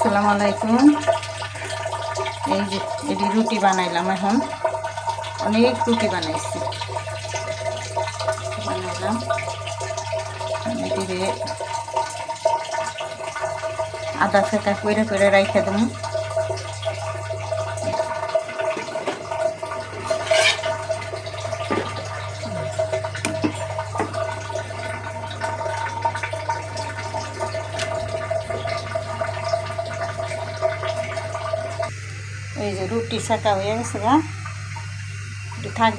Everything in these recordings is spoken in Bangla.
আসসালামু আলাইকুম। এই যে এটি রুটি বানাইলাম, এখন অনেক রুটি বানাইছি। বানাইলাম এটিরে আদা ফেটা করে করে রাইখে দেব। এই যে রুটি ছাকা হয়ে গেছে গা, থাক।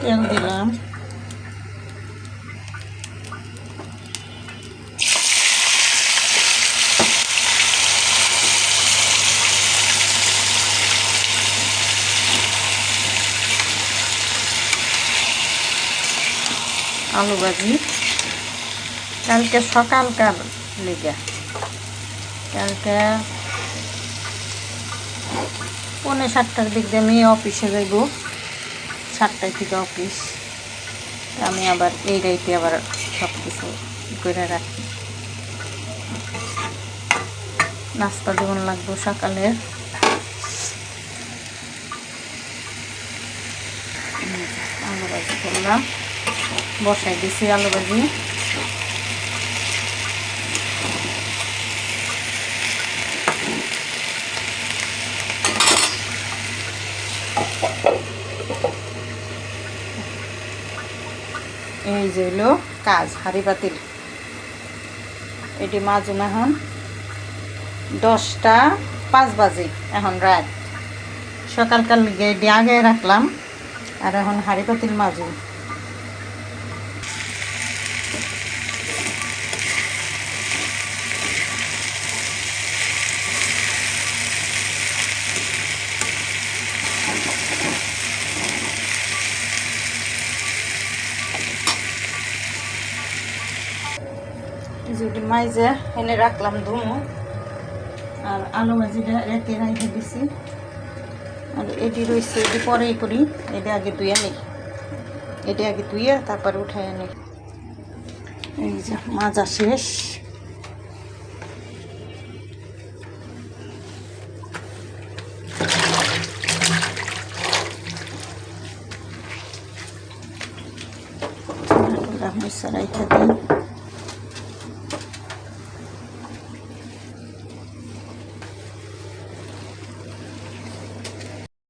তেল দিলাম, আলু ভাজি কালকে সকালকার লেগে, কালকে 6:45 দিক দিয়ে মেয়ে অফিসে যাইব, 7টায় থেকে অফিস। আমি আবার এই রাইতে আবার সব কিছু করে রাখি, নাস্তা জীবন লাগবে সকালে। আলু ভাজি করলাম, বসাই দিছি আলু ভাজি। এই যে হলো কাজ, হাঁড়ি পাতিল এটি মাজুম। এখন 10:05 বাজে, এখন রাত। সকালকার লিগে এটি আগে রাখলাম, আর এখন হাঁড়ি পাতিল মাজুম। যেটি মাইজে এনে রাখলাম ধুমো, আর আলু ভাজিটা রেখে রেখে দিছি। আর এটি রয়েছে, এটি পরেই করি, এটা আগে ধুয়ে নিই, এটি আগে ধুয়ে তারপরে উঠাই নিই। এই যে মাজা শেষ। রেখে দিই।